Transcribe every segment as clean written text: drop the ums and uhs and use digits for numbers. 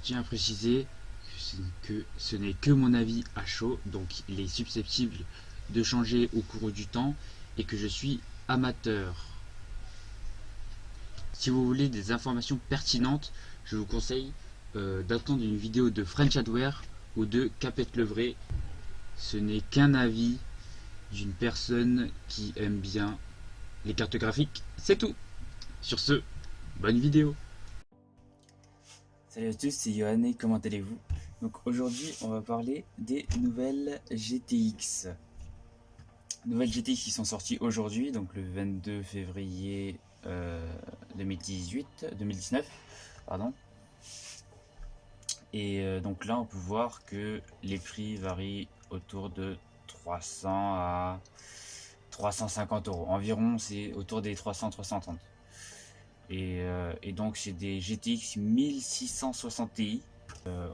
tiens à préciser que ce n'est que mon avis à chaud, donc il est susceptible de changer au cours du temps et que je suis amateur. Si vous voulez des informations pertinentes, je vous conseille d'attendre une vidéo de French Adware ou de Capette Levré. Ce n'est qu'un avis d'une personne qui aime bien les cartes graphiques, c'est tout. Sur ce, bonne vidéo. Salut à tous, c'est Johan et comment allez-vous? Donc aujourd'hui on va parler des nouvelles GTX. Nouvelles GTX qui sont sorties aujourd'hui, donc le 22 février 2019. Pardon. Et donc là on peut voir que les prix varient autour de 300 à 350 euros. Environ c'est autour des 300-330. Et donc c'est des GTX 1660 Ti.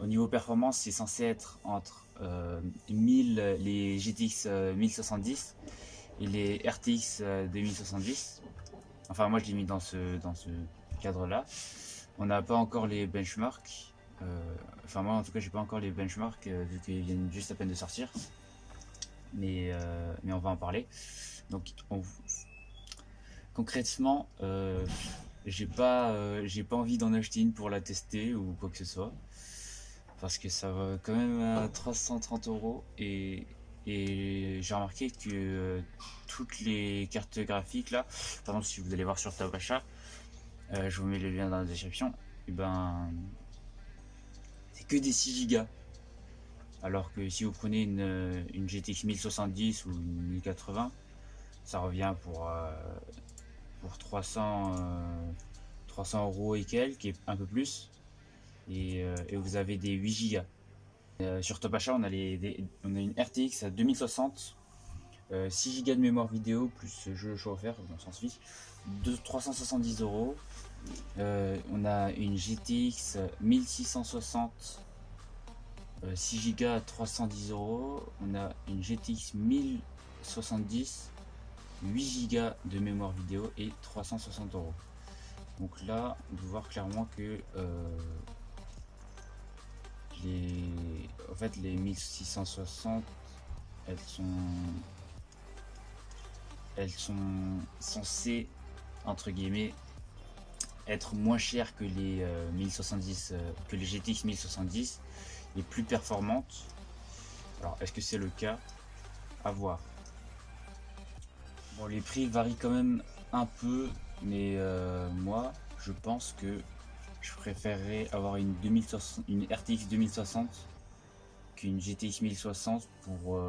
Au niveau performance, c'est censé être entre 1000 les GTX 1070 et les RTX 2070. Enfin moi je l'ai mis dans ce cadre là. On n'a pas encore les benchmarks. Enfin moi en tout cas j'ai pas encore les benchmarks vu qu'ils viennent juste à peine de sortir. Mais on va en parler. Donc concrètement j'ai pas envie d'en acheter une pour la tester ou quoi que ce soit, parce que ça va quand même à 330 euros et j'ai remarqué que toutes les cartes graphiques là, par exemple si vous allez voir sur Tabacha, je vous mets le lien dans la description, et ben c'est que des 6 Go, alors que si vous prenez une GTX 1070 ou une 1080, ça revient pour 300 euros et quelques, et un peu plus, et vous avez des 8 Go. Sur Top Achat, on a une RTX à 2060, 6 Go de mémoire vidéo plus jeu choix offert, on s'en fiche, de 370 euros. On a une GTX 1660, 6 Go à 310 euros. On a une GTX 1070, 8 Go de mémoire vidéo et 360 euros. Donc là, on peut voir clairement que les 1660, elles sont censées, entre guillemets, être moins chères que les 1070, que les GTX 1070, et plus performantes. Alors, est-ce que c'est le cas? À voir. Bon, les prix varient quand même un peu, mais moi, je pense que je préférerais avoir une RTX 2060 qu'une GTX 1060 pour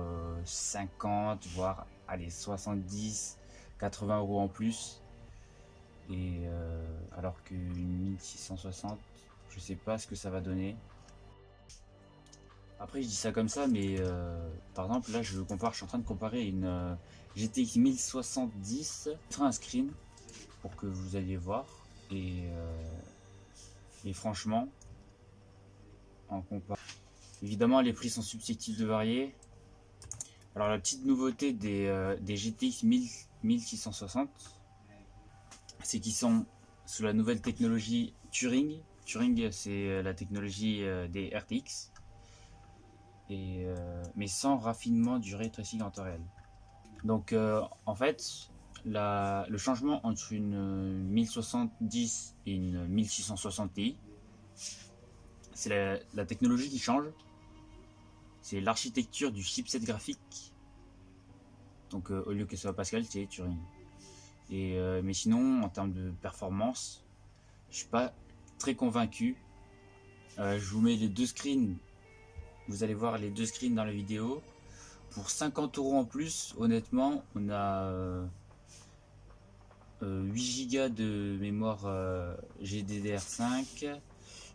50, voire allez, 70, 80 euros en plus. Et alors qu'une 1660, je sais pas ce que ça va donner. Après je dis ça comme ça, mais par exemple là je suis en train de comparer une GTX 1070. Je ferai un screen pour que vous alliez voir, et franchement en compare. Évidemment les prix sont susceptibles de varier. Alors la petite nouveauté des GTX 1660, c'est qu'ils sont sous la nouvelle technologie Turing. Turing c'est la technologie des RTX, mais sans raffinement du ray tracing en temps réel. Donc en fait le changement entre une 1070 et une 1660 Ti, c'est la technologie qui change, c'est l'architecture du chipset graphique. Donc au lieu que ce soit Pascal, c'est Turing. Mais sinon en termes de performance, je suis pas très convaincu. Je vous mets les deux screens, vous allez voir les deux screens dans la vidéo. Pour 50 euros en plus, honnêtement, on a 8 Go de mémoire GDDR5,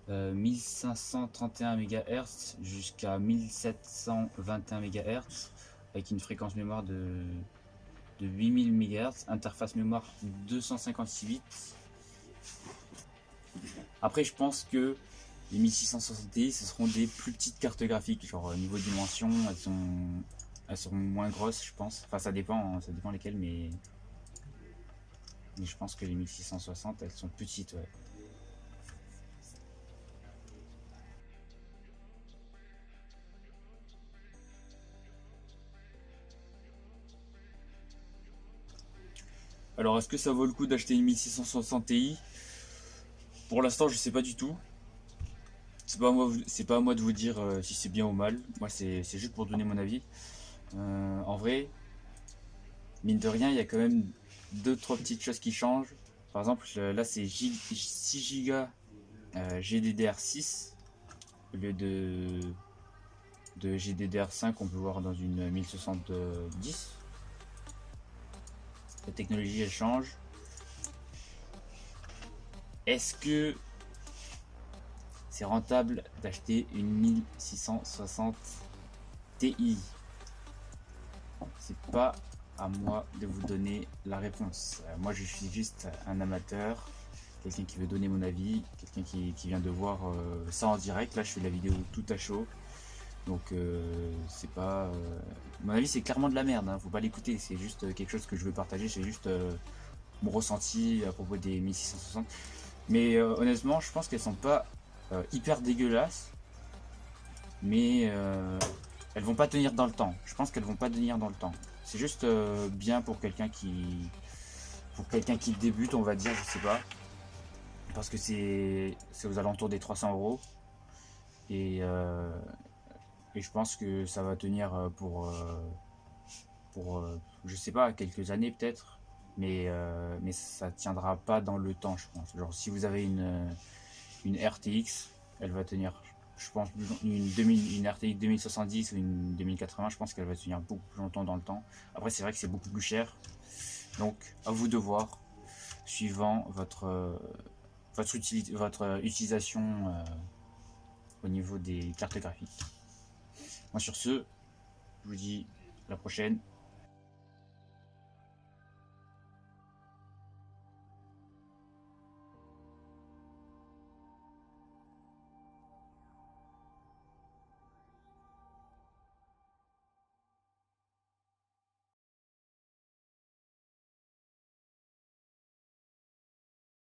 1531 MHz jusqu'à 1721 MHz, avec une fréquence mémoire de 8000 MHz, interface mémoire 256 bits. Après, je pense que les 1660 Ti, ce seront des plus petites cartes graphiques, genre niveau dimension, elles seront moins grosses, je pense. Enfin, ça dépend lesquelles, mais je pense que les 1660, elles sont petites, ouais. Alors est-ce que ça vaut le coup d'acheter une 1660 Ti? Pour l'instant je sais pas du tout. C'est pas à moi de vous dire si c'est bien ou mal. Moi c'est juste pour donner mon avis. En vrai, mine de rien, il y a quand même deux trois petites choses qui changent. Par exemple, là c'est 6 Go GDDR6 au lieu de GDDR5 qu'on peut voir dans une 1070. La technologie elle change. Est-ce que c'est rentable d'acheter une 1660 Ti? C'est pas à moi de vous donner la réponse. Moi je suis juste un amateur, quelqu'un qui veut donner mon avis, quelqu'un qui vient de voir ça en direct. Là je fais la vidéo tout à chaud. Donc c'est pas... mon avis c'est clairement de la merde, hein. Faut pas l'écouter, c'est juste quelque chose que je veux partager, c'est juste mon ressenti à propos des 1660. Mais honnêtement je pense qu'elles sont pas hyper dégueulasses, mais elles vont pas tenir dans le temps. Je pense qu'elles vont pas tenir dans le temps. C'est juste bien pour quelqu'un qui débute, on va dire, je sais pas, parce que c'est aux alentours des 300 euros et je pense que ça va tenir pour je sais pas, quelques années peut-être, mais ça tiendra pas dans le temps, je pense. Genre si vous avez une RTX, elle va tenir, je pense, une RTX 2070 ou une 2080, je pense qu'elle va tenir beaucoup plus longtemps dans le temps. Après c'est vrai que c'est beaucoup plus cher, donc à vous de voir, suivant votre utilisation au niveau des cartes graphiques. Moi sur ce, je vous dis à la prochaine.